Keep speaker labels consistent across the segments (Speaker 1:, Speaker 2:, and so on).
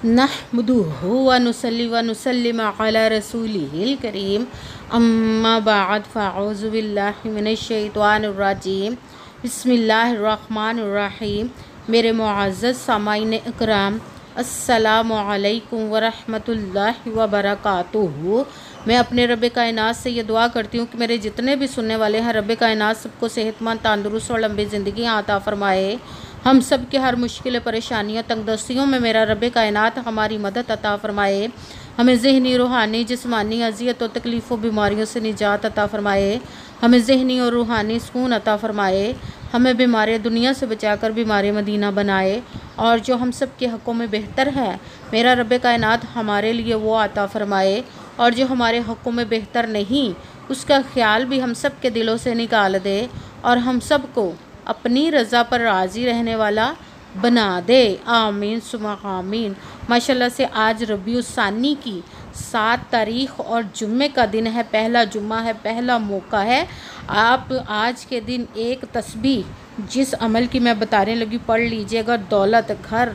Speaker 1: नहमदुहु व नुसल्ली व नुसल्लिम अला रसूलिहिल करीम अम्मा बाद फ़अऊज़ु बिल्लाहि मिनश शैतानिर रजीम बिस्मिल्लाहिर रहमानिर रहीम। मेरे मुअज़्ज़ज़ सामाईन इकराम, अस्सलामु अलैकुम व रहमतुल्लाहि व बरकातुहू। मैं अपने रब कायनात से ये दुआ करती हूँ कि मेरे जितने भी सुनने वाले हैं, रब कायनात सबको सेहतमंद, तंदुरुस्त और लंबी ज़िंदगी अता फ़रमाए। हम सब के हर मुश्किल परेशानियों तंगदस्तियों में मेरा रब कायनात हमारी मदद अता फ़रमाए। हमें ज़हनी, रूहानी, जिस्मानी अज़ियत और तकलीफ़ों बीमारियों से निजात अता फ़रमाए। हमें ज़हनी और रूहानी सुकून अता फ़रमाए। हमें बीमारी दुनिया से बचाकर बीमारी मदीना बनाए, और जो हम सब के हक़ों में बेहतर है मेरा रब कायनात हमारे लिए वो अता फ़रमाए, और जो हमारे हक़ों में बेहतर नहीं उसका ख्याल भी हम सब के दिलों से निकाल दे, और हम सब को अपनी रज़ा पर राज़ी रहने वाला बना दे। आमीन सुमा आमीन। माशाल्लाह से आज रबीउस सानी की 7 तारीख़ और जुम्मे का दिन है, पहला जुम्मा है, पहला मौका है। आप आज के दिन एक तस्बीह जिस अमल की मैं बताने लगी पढ़ लीजिएगा। दौलत, घर,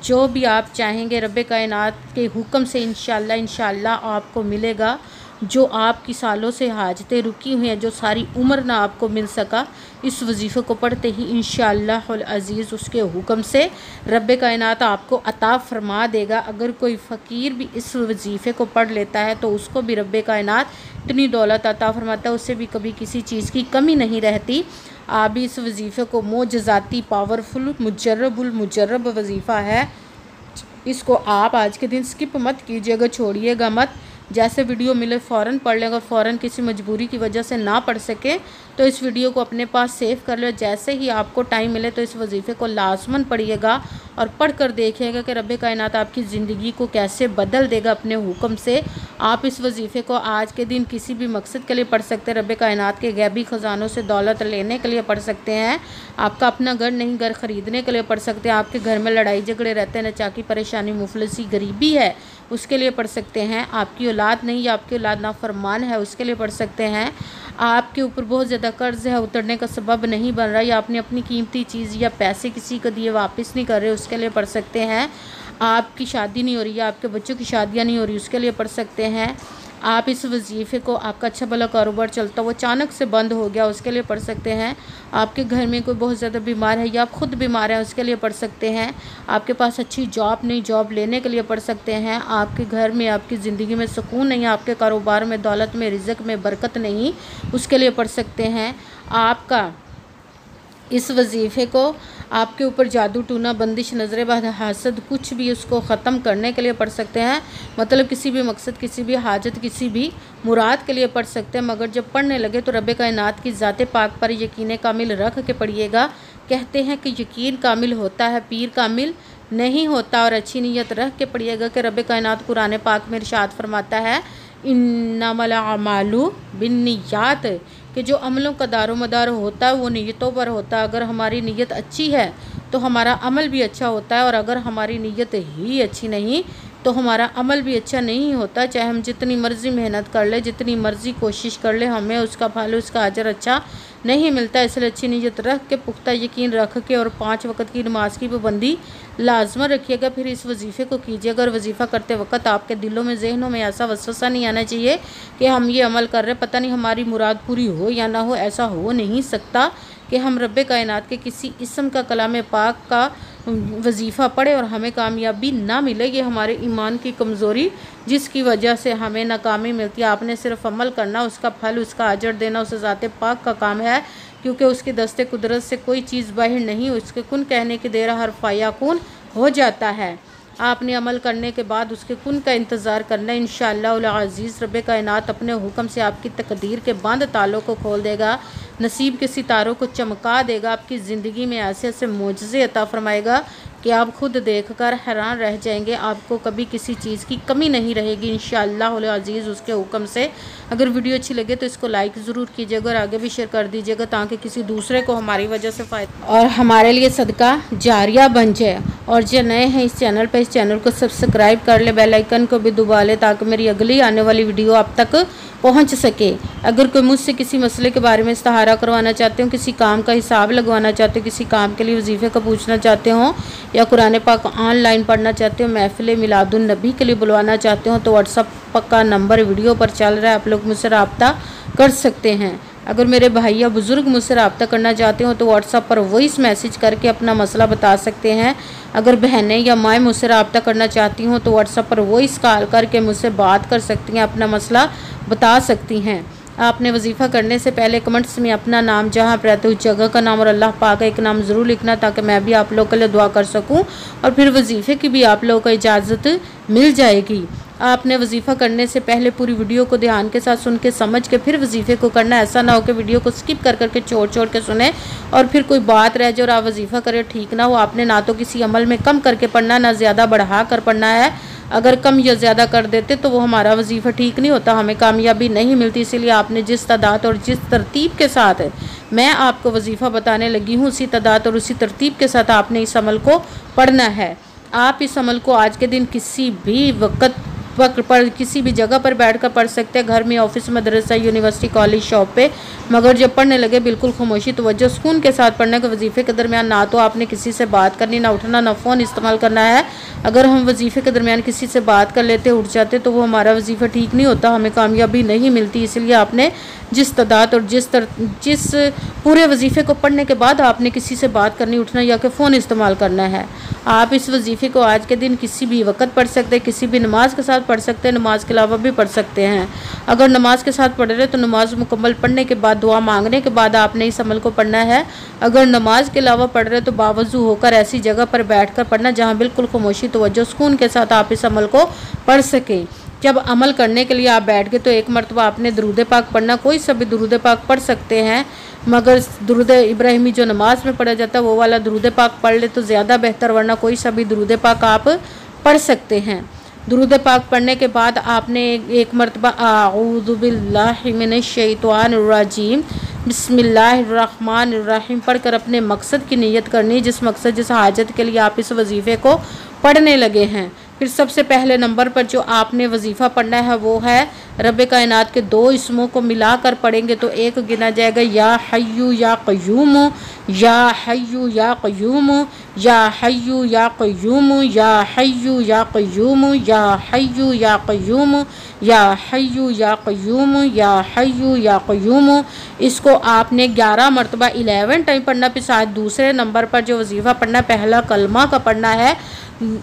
Speaker 1: जो भी आप चाहेंगे रब कायनात के हुक्म से इंशाअल्लाह आपको मिलेगा। जो आपकी सालों से हाजतें रुकी हुई हैं, जो सारी उम्र ना आपको मिल सका, इस वजीफ़े को पढ़ते ही इंशाअल्लाह अज़ीज़ उसके हुक्म से रब कायनात आपको अता फ़रमा देगा। अगर कोई फ़कीर भी इस वजीफ़े को पढ़ लेता है तो उसको भी रब कायनात इतनी दौलत अता फ़रमाता है, उससे भी कभी किसी चीज़ की कमी नहीं रहती। आप भी इस वजीफ़े को मोजज़ाती, पावरफुल, मुजर्रब वजीफ़ा है, इसको आप आज के दिन स्किप मत कीजिएगा, छोड़िएगा मत। जैसे वीडियो मिले फ़ौरन पढ़ लें। अगर फ़ौरन किसी मजबूरी की वजह से ना पढ़ सके तो इस वीडियो को अपने पास सेव कर लो। जैसे ही आपको टाइम मिले तो इस वजीफ़े को लाज़मन पढ़िएगा और पढ़ कर देखिएगा कि रब कायनात आपकी ज़िंदगी को कैसे बदल देगा अपने हुक्म से। आप इस वजीफ़े को आज के दिन किसी भी मकसद के लिए पढ़ सकते हैं। रब कायनात के गैबी ख़जानों से दौलत लेने के लिए पढ़ सकते हैं। आपका अपना घर नहीं, घर ख़रीदने के लिए पढ़ सकते हैं। आपके घर में लड़ाई झगड़े रहते हैं, नचाकी परेशानी, मुफलिसी, गरीबी है, उसके लिए पढ़ सकते हैं। आपकी औलाद नहीं या आपकी औलाद नाफरमान है, उसके लिए पढ़ सकते हैं। आपके ऊपर बहुत ज़्यादा कर्ज़ है, उतरने का सबब नहीं बन रहा, या आपने अपनी कीमती चीज़ या पैसे किसी को दिए वापस नहीं कर रहे, उसके लिए पढ़ सकते हैं। आपकी शादी नहीं हो रही या आपके बच्चों की शादियाँ नहीं हो रही, उसके लिए पढ़ सकते हैं। आप इस वजीफ़े को, आपका अच्छा भला कारोबार चलता वो अचानक से बंद हो गया, उसके लिए पढ़ सकते हैं। आपके घर में कोई बहुत ज़्यादा बीमार है या आप ख़ुद बीमार हैं, उसके लिए पढ़ सकते हैं। आपके पास अच्छी जॉब नहीं, जॉब लेने के लिए पढ़ सकते हैं। आपके घर में, आपकी ज़िंदगी में सुकून नहीं, आपके कारोबार में, दौलत में, रिज़्क़ में बरकत नहीं, उसके लिए पढ़ सकते हैं। आपका इस वजीफ़े को आपके ऊपर जादू टूना, बंदिश, नज़र बद, हासद, कुछ भी उसको ख़त्म करने के लिए पढ़ सकते हैं। मतलब किसी भी मकसद, किसी भी हाजत, किसी भी मुराद के लिए पढ़ सकते हैं। मगर जब पढ़ने लगे तो रब कायनात की ज़ात पाक पर यकीन कामिल रख के पढ़िएगा। कहते हैं कि यकीन कामिल होता है, पीर कामिल नहीं होता। और अच्छी नीयत रख के पढ़िएगा कि रब कायनात कुरान पाक में इरशाद फरमाता है, इन्नमल अमालु बिन्नियात, कि जो अमलों का दारोमदार होता है वो नीयतों पर होता है। अगर हमारी नीयत अच्छी है तो हमारा अमल भी अच्छा होता है, और अगर हमारी नीयत ही अच्छी नहीं तो हमारा अमल भी अच्छा नहीं होता। चाहे हम जितनी मर्ज़ी मेहनत कर ले, जितनी मर्ज़ी कोशिश कर ले, हमें उसका फल, उसका अजर अच्छा नहीं मिलता। इसलिए अच्छी नीयत रख के, पुख्ता यकीन रख के, और 5 वक़्त की नमाज की पाबंदी लाजमन रखिएगा। फिर इस वजीफ़े को कीजिएगा। और वजीफ़ा करते वक्त आपके दिलों में, जहनों में ऐसा वसवसा नहीं आना चाहिए कि हम ये अमल कर रहे, पता नहीं हमारी मुराद पूरी हो या ना हो। ऐसा हो नहीं सकता कि हम रब कायनात के किसी इस्म का, कलाम पाक का वजीफ़ा पढ़े और हमें कामयाबी ना मिले। ये हमारे ईमान की कमज़ोरी जिसकी वजह से हमें नाकामी मिलती है। आपने सिर्फ अमल करना, उसका फल, उसका अजर देना उस ज़ात पाक का काम है, क्योंकि उसके दस्ते कुदरत से कोई चीज़ बाहर नहीं। उसके कुन कहने की देर हर फ़याकुन हो जाता है। आपने अमल करने के बाद उसके कुन का इंतज़ार करना। इंशाअल्लाह अज़ीज़ रब कायनात अपने हुक्म से आपकी तकदीर के बंद तालों को खोल देगा, नसीब के सितारों को चमका देगा। आपकी ज़िंदगी में ऐसे ऐसे मोजज़े अता फ़रमाएगा कि आप खुद देखकर हैरान रह जाएंगे। आपको कभी किसी चीज़ की कमी नहीं रहेगी इंशाअल्लाह अज़ीज़ उसके हुक्म से। अगर वीडियो अच्छी लगे तो इसको लाइक ज़रूर कीजिएगा और आगे भी शेयर कर दीजिएगा, ताकि किसी दूसरे को हमारी वजह से फ़ायदा और हमारे लिए सदका जारिया बन जाए। और जो नए हैं इस चैनल पर, इस चैनल को सब्सक्राइब कर ले, बेल आइकन को भी दबा ले, ताकि मेरी अगली आने वाली वीडियो आप तक पहुंच सके। अगर कोई मुझसे किसी मसले के बारे में इस्तिहारा करवाना चाहते हो, किसी काम का हिसाब लगवाना चाहते हो, किसी काम के लिए वजीफ़े का पूछना चाहते हो, या कुरान पाक ऑनलाइन पढ़ना चाहते हो, महफिल मिलादुन नबी के लिए बुलवाना चाहते हो तो व्हाट्सअप का नंबर वीडियो पर चल रहा है, आप लोग मुझसे रब्ता कर सकते हैं। अगर मेरे भाई या बुज़ुर्ग मुझसे रब्ता करना चाहते हो तो व्हाट्सअप पर वॉइस मैसेज करके अपना मसला बता सकते हैं। अगर बहनें या माएँ मुझसे रब्ता करना चाहती हों तो व्हाट्सअप पर वॉइस कॉल करके मुझसे बात कर सकती हैं, अपना मसला बता सकती हैं। आपने वजीफ़ा करने से पहले कमेंट्स में अपना नाम, जहाँ पर रहते उस जगह का नाम और अल्लाह पाक का एक नाम ज़रूर लिखना, ताकि मैं भी आप लोगों के लिए दुआ कर सकूं और फिर वजीफ़े की भी आप लोगों को इजाज़त मिल जाएगी। आपने वजीफ़ा करने से पहले पूरी वीडियो को ध्यान के साथ सुन के समझ के फिर वजीफ़े को करना। ऐसा ना हो कि वीडियो को स्किप कर करके छोड़ के सुने और फिर कोई बात रह जाए और आप वजीफ़ा करें, ठीक ना हो। आपने ना तो किसी अमल में कम करके पढ़ना, ना ज़्यादा बढ़ा कर पढ़ना है। अगर कम या ज़्यादा कर देते तो वो हमारा वजीफ़ा ठीक नहीं होता, हमें कामयाबी नहीं मिलती। इसीलिए आपने जिस तादाद और जिस तरतीब के साथ मैं आपको वजीफ़ा बताने लगी हूँ, उसी तादाद और उसी तरतीब के साथ आपने इस अमल को पढ़ना है। आप इस अमल को आज के दिन किसी भी वक्त पर किसी भी जगह पर बैठकर पढ़ सकते हैं, घर में, ऑफिस, मदरसा, यूनिवर्सिटी, कॉलेज, शॉप पे। मगर जब पढ़ने लगे बिल्कुल खामोशी, तवज्जो, सुकून के साथ पढ़ने के वजीफ़े के दरमियान ना तो आपने किसी से बात करनी, ना उठना, ना फ़ोन इस्तेमाल करना है। अगर हम वजीफ़े के दरमियान किसी से बात कर लेते, उठ जाते तो वो हमारा वजीफ़ा ठीक नहीं होता, हमें कामयाबी नहीं मिलती। इसलिए आपने जिस तादाद और जिस पूरे वजीफ़े को पढ़ने के बाद आपने किसी से बात करनी, उठना या कि फ़ोन इस्तेमाल करना है। आप इस वजीफ़े को आज के दिन किसी भी वक्त पढ़ सकते हैं, किसी भी नमाज के साथ पढ़ सकते हैं, नमाज के अलावा भी पढ़ सकते हैं। अगर नमाज के साथ पढ़ रहे तो नमाज मुकम्मल पढ़ने के बाद, दुआ मांगने के बाद आपने इस अमल को पढ़ना है। अगर नमाज के अलावा पढ़ रहे तो बावजू होकर ऐसी जगह पर बैठ कर पढ़ना जहाँ बिल्कुल खामोशी, तवज्जो, सुकून के साथ आप इस अमल को पढ़ सकें। जब अमल करने के लिए आप बैठ गए तो एक मरतबा आपने दुरूद पाक पढ़ना। कोई सा भी दुरूद पाक पढ़ सकते हैं, मगर दुरूद इब्राहिमी जो नमाज में पढ़ा जाता है वो वाला दुरूद पाक पढ़ ले तो ज़्यादा बेहतर, वरना कोई सा भी दुरूद पाक आप पढ़ सकते हैं। दुरूद पाक पढ़ने के बाद आपने एक मरतबा आऊज़ु बिल्लाहि मिनश शैतानिर रजीम बिस्मिल्लाहिर्रहमानिर्रहीम पढ़कर अपने मकसद की नीयत करनी, जिस मकसद, जिस हाजत के लिए आप इस वजीफ़े को पढ़ने लगे हैं। फिर सबसे पहले नंबर पर जो आपने वजीफ़ा पढ़ना है वो है रब कायनात के दो इसमों को मिलाकर पढ़ेंगे तो एक गिना जाएगा, या हय्यू या क़य्यूम, या हय्यू या क़य्यूम, या हय्यू या क़य्यूम, या हय्यू या क़य्यूम, या हय्यू या क़य्यूम, या हय्यू या क़य्यूम, या हय्यू या क़य्यूम। इसको आपने 11 मरतबा 11 टाइम पढ़ना। फिर शायद दूसरे नंबर पर जो वजीफ़ा पढ़ना, पहला कलमा का पढ़ना है,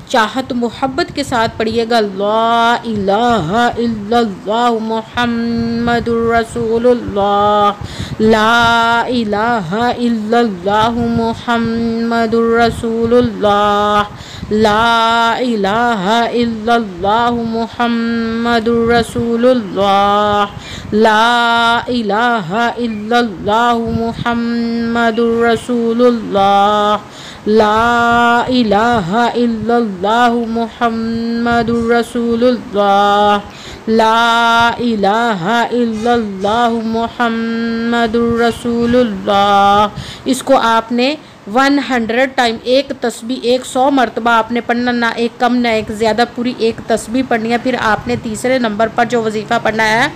Speaker 1: चाहत मोहब्बत के साथ पढ़िएगा, ला इलाहा इल्लल्लाह मुहम्मदुर रसूलुल्लाह, ला इलाहा इल्लल्लाह मुहम्मदुर रसूलुल्लाह, ला इलाहा इल्लल्लाह मुहम्मदुर रसूलुल्लाह, ला इलाहा इल्लल्लाह मुहम्मदुर रसूलुल्लाह, ला इलाहा इल्लल्लाह मुहम्मदुर रसूलुल्लाह, ला इलाहा इल्लल्लाह मुहम्मदुर रसूलुल्लाह। इसको आपने 100 टाइम, एक तस्बीह 100 मरतबा आपने पढ़ना, ना एक कम ना एक ज़्यादा, पूरी एक तस्बीह पढ़नी है। फिर आपने तीसरे नंबर पर जो वजीफ़ा पढ़ना है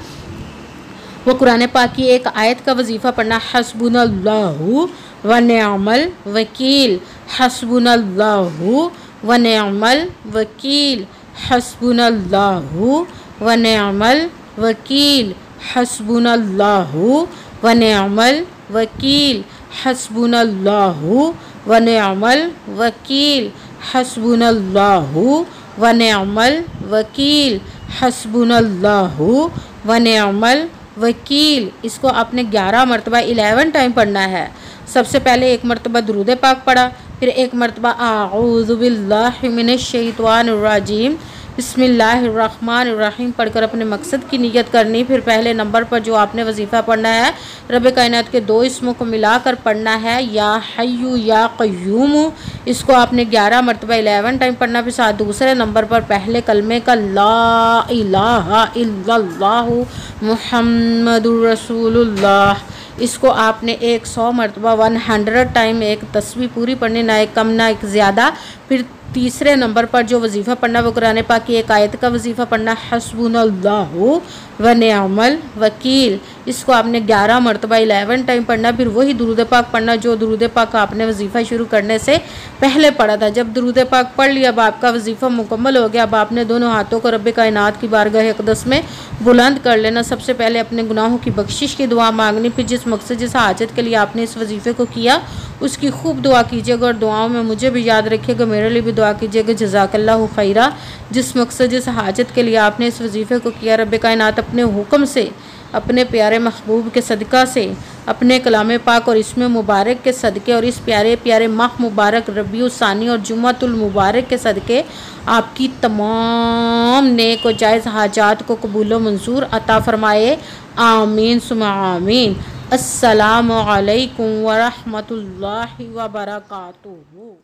Speaker 1: वो कुरान पाक की एक आयत का वजीफ़ा पढ़ना, हस्बुनल्लाहु व निअमल वकील, हस्बुनल्लाहु व निअमल वकील, हस्बुनल्लाहु व निअमल वकील, हस्बुनल्लाहु व निअमल वकील, हस्बुनल्लाहु व निअमल वकील, हस्बुनल्लाहु व निअमल वकील, हस्बुनल्लाहु व निअमल वकील। इसको आपने 11 मरतबा 11 टाइम पढ़ना है। सबसे पहले एक मरतबा दुरूद पाक पढ़ा, फिर एक मरतबा आऊज़ु बिल्लाहि मिनश शैतानिर रजीम बिस्मिल्लाहिर्रहमानिर्रहीम पढ़कर अपने मकसद की नीयत करनी। फिर पहले नंबर पर जो आपने वजीफ़ा पढ़ना है, रब कायनात के दो इसमों को मिलाकर पढ़ना है, या हय्यू या क़य्यूम। इसको आपने 11 मरतबा 11 टाइम पढ़ना। फिर साथ दूसरे नंबर पर पहले कलमे का ला इलाहा इल्लल्लाह मुहम्मदुर रसूलुल्लाह, इसको आपने 100 मरतबा 100 टाइम एक तस्बीह पूरी पढ़नी, ना एक कम ना एक ज़्यादा। फिर तीसरे नंबर पर जो वजीफ़ा पढ़ना वो कुरान पाक की एक आयत का वजीफ़ा पढ़ना, हस्बुनल्लाहु व निअमल वकील। इसको आपने 11 मरतबा 11 टाइम पढ़ना। फिर वही दुरूद पाक पढ़ना जो दुरूद पाक आपने वजीफ़ा शुरू करने से पहले पढ़ा था। जब दुरूद पाक पढ़ लिया, अब आपका वजीफ़ा मुकम्मल हो गया। अब आपने दोनों हाथों को रब कायनात की बारगाह अक़दस में बुलंद कर लेना। सबसे पहले अपने गुनाहों की बख्शिश की दुआ मांगनी। फिर जिस मकसद जिस हाजत के लिए आपने इस वजीफ़े को किया उसकी खूब दुआ कीजिएगा और दुआओं में मुझे भी याद रखिएगा, मेरे लिए भी दुआ कीजिएगा। जज़ाकल्लाहु खैरा। जिस मकसद जिस हाजत के लिए आपने इस वजीफ़े को किया, रब कायनात अपने हुक्म से, अपने प्यारे महबूब के सदका से, अपने कलाम पाक और इसमें मुबारक के सदक़े और इस प्यारे प्यारे माह मुबारक रबीउल सानी और जुम्मतुल मुबारक के सदक़े आपकी तमाम नेक और जायज़ हाजात को कबूल व मंजूर अता फ़रमाए। आमीन सुम्मा आमीन। अस्सलामु अलैकुम व रहमतुल्लाहि व बरकातुहू।